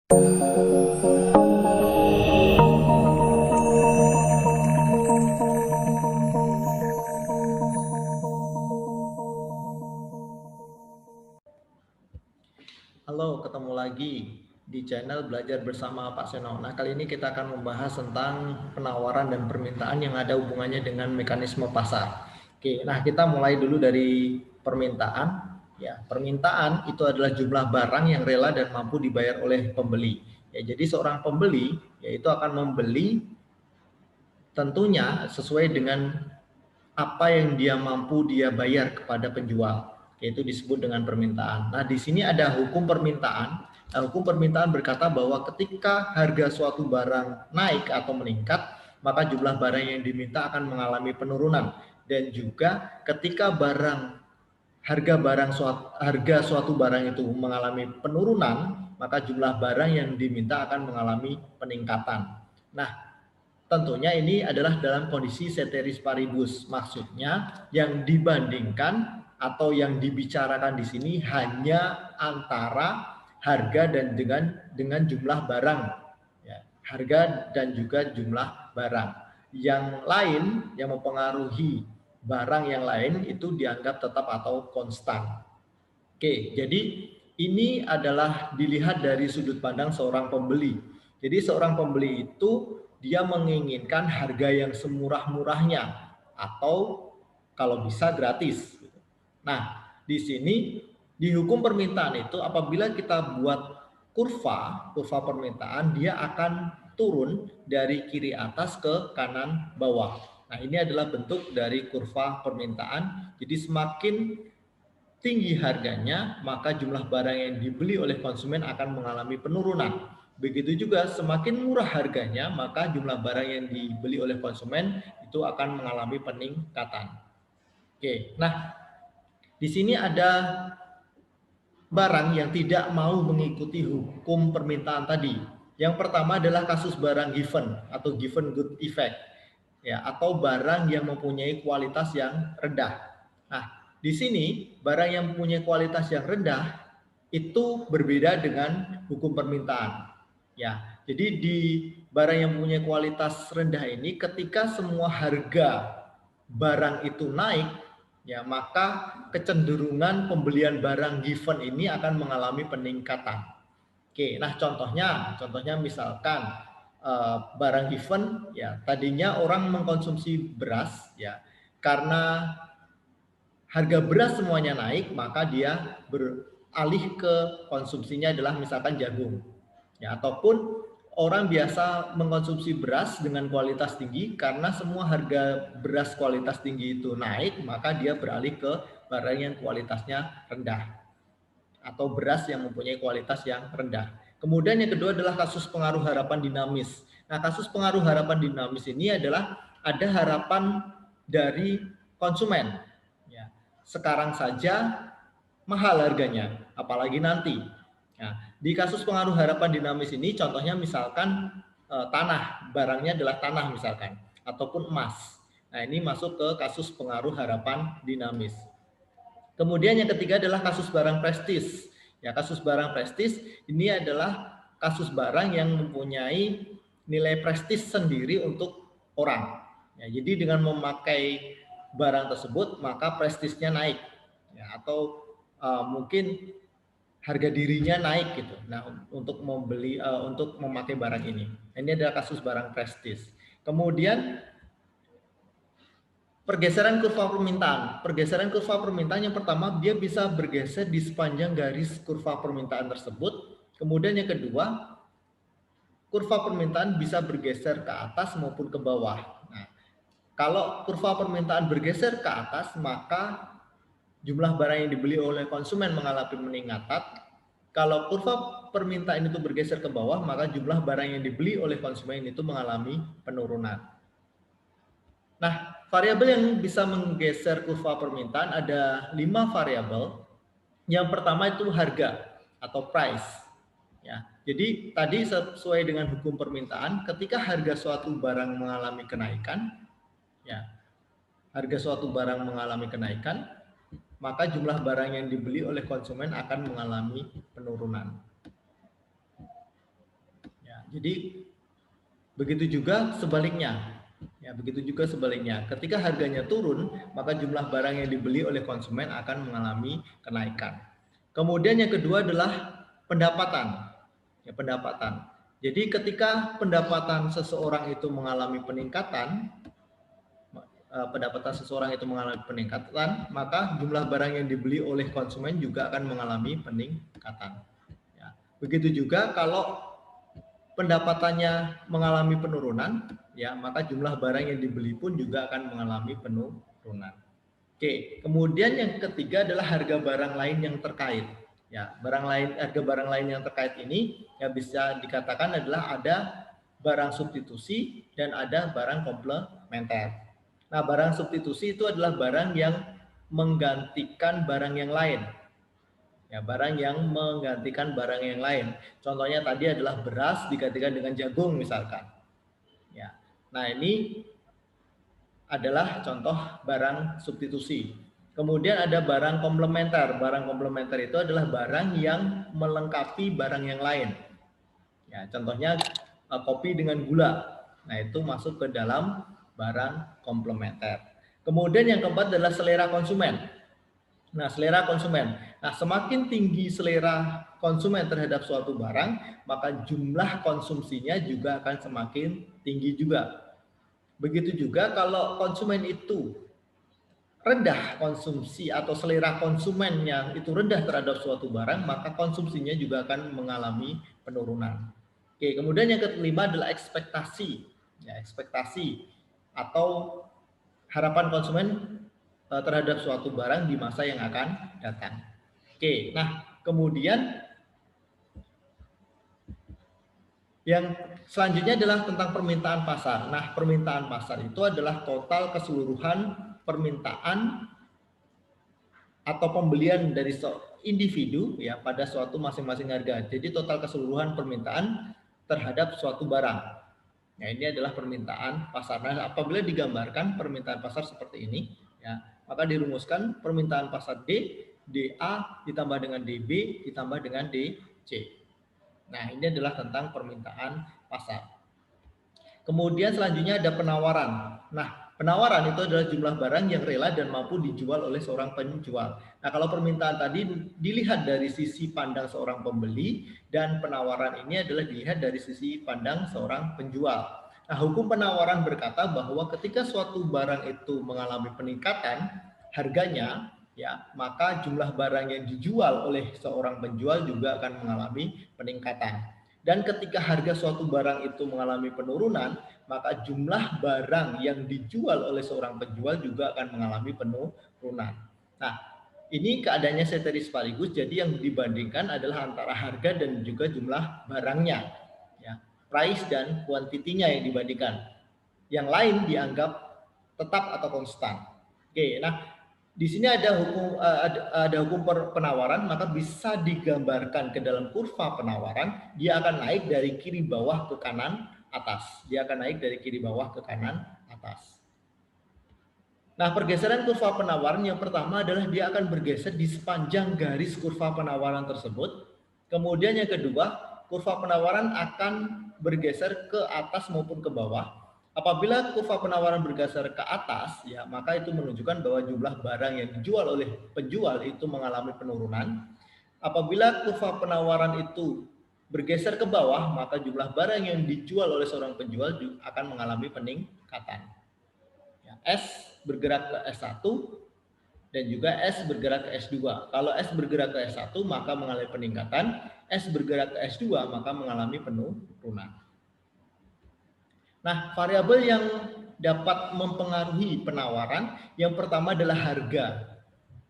Halo, ketemu lagi di channel Belajar Bersama Pak Seno. Nah, kali ini kita akan membahas tentang penawaran dan permintaan yang ada hubungannya dengan mekanisme pasar. Oke, nah kita mulai dulu dari permintaan. Ya, permintaan itu adalah jumlah barang yang rela dan mampu dibayar oleh pembeli. Ya, jadi seorang pembeli yaitu akan membeli tentunya sesuai dengan apa yang dia mampu dia bayar kepada penjual, yaitu disebut dengan permintaan. Nah, di sini ada hukum permintaan. Nah, hukum permintaan berkata bahwa ketika harga suatu barang naik atau meningkat, maka jumlah barang yang diminta akan mengalami penurunan. Dan juga ketika harga suatu barang itu mengalami penurunan, maka jumlah barang yang diminta akan mengalami peningkatan. Nah, tentunya ini adalah dalam kondisi ceteris paribus, maksudnya yang dibandingkan atau yang dibicarakan di sini hanya antara harga dan dengan jumlah barang, ya, harga dan juga jumlah barang. Yang lain yang mempengaruhi barang yang lain itu dianggap tetap atau konstan. Oke, jadi ini adalah dilihat dari sudut pandang seorang pembeli. Jadi seorang pembeli itu dia menginginkan harga yang semurah-murahnya atau kalau bisa gratis. Nah, di sini di hukum permintaan itu apabila kita buat kurva permintaan dia akan turun dari kiri atas ke kanan bawah. Nah, ini adalah bentuk dari kurva permintaan. Jadi semakin tinggi harganya, maka jumlah barang yang dibeli oleh konsumen akan mengalami penurunan. Begitu juga semakin murah harganya, maka jumlah barang yang dibeli oleh konsumen itu akan mengalami peningkatan. Oke, nah di sini ada barang yang tidak mau mengikuti hukum permintaan tadi. Yang pertama adalah kasus barang given atau given good effect, ya, atau barang yang mempunyai kualitas yang rendah. Nah, di sini barang yang mempunyai kualitas yang rendah itu berbeda dengan hukum permintaan. Ya, jadi di barang yang mempunyai kualitas rendah ini ketika semua harga barang itu naik, ya maka kecenderungan pembelian barang given ini akan mengalami peningkatan. Oke, nah contohnya misalkan barang given, ya tadinya orang mengkonsumsi beras, ya karena harga beras semuanya naik, maka dia beralih ke konsumsinya adalah misalkan jagung, ya ataupun orang biasa mengkonsumsi beras dengan kualitas tinggi karena semua harga beras kualitas tinggi itu naik, maka dia beralih ke barang yang kualitasnya rendah atau beras yang mempunyai kualitas yang rendah. Kemudian yang kedua adalah kasus pengaruh harapan dinamis. Nah, kasus pengaruh harapan dinamis ini adalah ada harapan dari konsumen. Ya, sekarang saja mahal harganya, apalagi nanti. Nah, di kasus pengaruh harapan dinamis ini contohnya misalkan tanah, barangnya adalah tanah misalkan, ataupun emas. Nah, ini masuk ke kasus pengaruh harapan dinamis. Kemudian yang ketiga adalah kasus barang prestis. Ya, kasus barang prestis ini adalah kasus barang yang mempunyai nilai prestis sendiri untuk orang. Ya, jadi dengan memakai barang tersebut maka prestisnya naik. Ya, atau mungkin harga dirinya naik gitu. Nah, untuk membeli untuk memakai barang ini. Ini adalah kasus barang prestis. Kemudian pergeseran kurva permintaan. Pergeseran kurva permintaan yang pertama dia bisa bergeser di sepanjang garis kurva permintaan tersebut. Kemudian yang kedua, kurva permintaan bisa bergeser ke atas maupun ke bawah. Nah, kalau kurva permintaan bergeser ke atas, maka jumlah barang yang dibeli oleh konsumen mengalami peningkatan. Kalau kurva permintaan itu bergeser ke bawah, maka jumlah barang yang dibeli oleh konsumen itu mengalami penurunan. Nah, variabel yang bisa menggeser kurva permintaan ada 5 variabel. Yang pertama itu harga atau price. Ya, jadi tadi sesuai dengan hukum permintaan, ketika harga suatu barang mengalami kenaikan, ya, harga suatu barang mengalami kenaikan, maka jumlah barang yang dibeli oleh konsumen akan mengalami penurunan. Jadi begitu juga sebaliknya. Ya, begitu juga sebaliknya. Ketika harganya turun, maka jumlah barang yang dibeli oleh konsumen akan mengalami kenaikan. Kemudian yang kedua adalah pendapatan. Ya, pendapatan. Jadi ketika pendapatan seseorang itu mengalami peningkatan, maka jumlah barang yang dibeli oleh konsumen juga akan mengalami peningkatan. Ya. Begitu juga kalau pendapatannya mengalami penurunan, ya maka jumlah barang yang dibeli pun juga akan mengalami penurunan. Oke, kemudian yang ketiga adalah harga barang lain yang terkait. Ya, harga barang lain yang terkait ini ya bisa dikatakan adalah ada barang substitusi dan ada barang komplementer. Nah, barang substitusi itu adalah barang yang menggantikan barang yang lain. Ya, barang yang menggantikan barang yang lain. Contohnya tadi adalah beras digantikan dengan jagung misalkan. Ya. Nah, ini adalah contoh barang substitusi. Kemudian ada barang komplementer. Barang komplementer itu adalah barang yang melengkapi barang yang lain. Ya, contohnya kopi dengan gula. Nah, itu masuk ke dalam barang komplementer. Kemudian yang keempat adalah selera konsumen. Nah, selera konsumen. Nah, semakin tinggi selera konsumen terhadap suatu barang, maka jumlah konsumsinya juga akan semakin tinggi juga. Begitu juga kalau konsumen itu rendah konsumsi atau selera konsumennya itu rendah terhadap suatu barang, maka konsumsinya juga akan mengalami penurunan. Oke, kemudian yang kelima adalah ekspektasi. Ya, ekspektasi atau harapan konsumen terhadap suatu barang di masa yang akan datang. Oke, nah kemudian yang selanjutnya adalah tentang permintaan pasar. Nah, permintaan pasar itu adalah total keseluruhan permintaan atau pembelian dari individu ya pada suatu masing-masing harga. Jadi total keseluruhan permintaan terhadap suatu barang. Nah, ini adalah permintaan pasar. Nah, apabila digambarkan permintaan pasar seperti ini, ya, maka dirumuskan permintaan pasar D, DA ditambah dengan DB ditambah dengan DC. Nah, ini adalah tentang permintaan pasar. Kemudian selanjutnya ada penawaran. Nah, penawaran itu adalah jumlah barang yang rela dan mampu dijual oleh seorang penjual. Nah, kalau permintaan tadi dilihat dari sisi pandang seorang pembeli dan penawaran ini adalah dilihat dari sisi pandang seorang penjual. Nah, hukum penawaran berkata bahwa ketika suatu barang itu mengalami peningkatan harganya, ya, maka jumlah barang yang dijual oleh seorang penjual juga akan mengalami peningkatan. Dan ketika harga suatu barang itu mengalami penurunan, maka jumlah barang yang dijual oleh seorang penjual juga akan mengalami penurunan. Nah, ini keadaannya ceteris paribus, jadi yang dibandingkan adalah antara harga dan juga jumlah barangnya. Ya, price dan kuantitinya yang dibandingkan. Yang lain dianggap tetap atau konstan. Oke, nah di sini ada hukum penawaran, maka bisa digambarkan ke dalam kurva penawaran, dia akan naik dari kiri bawah ke kanan atas. Dia akan naik dari kiri bawah ke kanan atas. Nah, pergeseran kurva penawaran yang pertama adalah dia akan bergeser di sepanjang garis kurva penawaran tersebut. Kemudian yang kedua, kurva penawaran akan bergeser ke atas maupun ke bawah. Apabila kurva penawaran bergeser ke atas, ya maka itu menunjukkan bahwa jumlah barang yang dijual oleh penjual itu mengalami penurunan. Apabila kurva penawaran itu bergeser ke bawah, maka jumlah barang yang dijual oleh seorang penjual akan mengalami peningkatan. Ya, S bergerak ke S1 dan juga S bergerak ke S2. Kalau S bergerak ke S1 maka mengalami peningkatan, S bergerak ke S2 maka mengalami penurunan. Nah, variabel yang dapat mempengaruhi penawaran yang pertama adalah harga.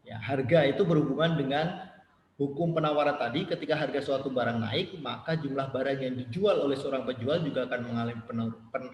Ya, harga itu berhubungan dengan hukum penawaran tadi. Ketika harga suatu barang naik, maka jumlah barang yang dijual oleh seorang penjual juga akan mengalami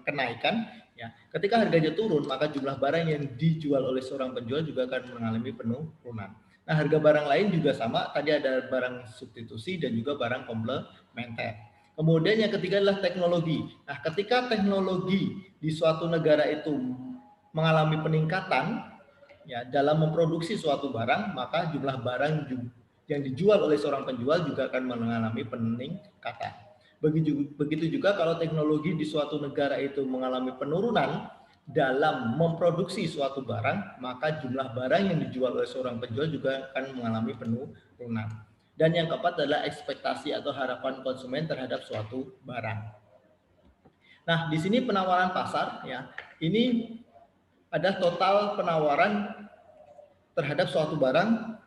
kenaikan. Ya, ketika harganya turun, maka jumlah barang yang dijual oleh seorang penjual juga akan mengalami penurunan. Nah, harga barang lain juga sama. Tadi ada barang substitusi dan juga barang komplementer. Kemudian yang ketiga adalah teknologi. Nah, ketika teknologi di suatu negara itu mengalami peningkatan ya dalam memproduksi suatu barang, maka jumlah barang yang dijual oleh seorang penjual juga akan mengalami peningkatan. Begitu juga kalau teknologi di suatu negara itu mengalami penurunan dalam memproduksi suatu barang, maka jumlah barang yang dijual oleh seorang penjual juga akan mengalami penurunan. Dan yang keempat adalah ekspektasi atau harapan konsumen terhadap suatu barang. Nah, di sini penawaran pasar ya. Ini ada total penawaran terhadap suatu barang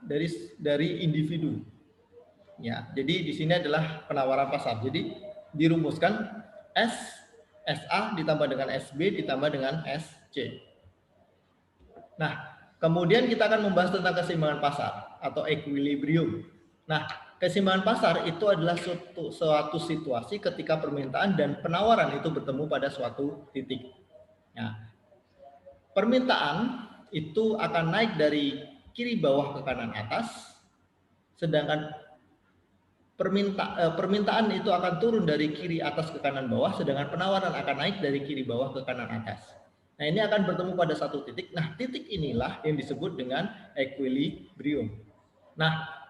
dari individu. Ya, jadi di sini adalah penawaran pasar. Jadi dirumuskan SA ditambah dengan SB ditambah dengan SC. Nah, kemudian kita akan membahas tentang keseimbangan pasar atau equilibrium. Nah, keseimbangan pasar itu adalah suatu situasi ketika permintaan dan penawaran itu bertemu pada suatu titik. Nah, permintaan itu akan naik dari kiri bawah ke kanan atas, sedangkan permintaan itu akan turun dari kiri atas ke kanan bawah, sedangkan penawaran akan naik dari kiri bawah ke kanan atas. Nah, ini akan bertemu pada satu titik. Nah, titik inilah yang disebut dengan equilibrium. Nah,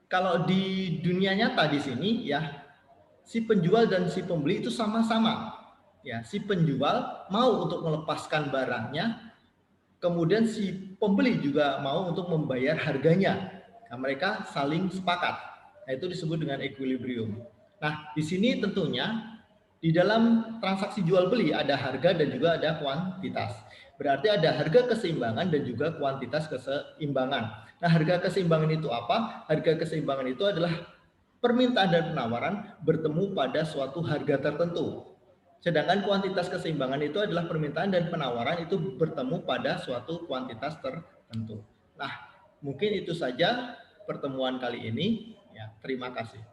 kalau di dunia nyata di sini ya, si penjual dan si pembeli itu sama-sama. Ya, si penjual mau untuk melepaskan barangnya, kemudian si pembeli juga mau untuk membayar harganya. Nah, mereka saling sepakat. Nah, itu disebut dengan equilibrium. Nah, di sini tentunya di dalam transaksi jual beli ada harga dan juga ada kuantitas. Berarti ada harga keseimbangan dan juga kuantitas keseimbangan. Nah, harga keseimbangan itu apa? Harga keseimbangan itu adalah permintaan dan penawaran bertemu pada suatu harga tertentu. Sedangkan kuantitas keseimbangan itu adalah permintaan dan penawaran itu bertemu pada suatu kuantitas tertentu. Nah, mungkin itu saja pertemuan kali ini. Ya, terima kasih.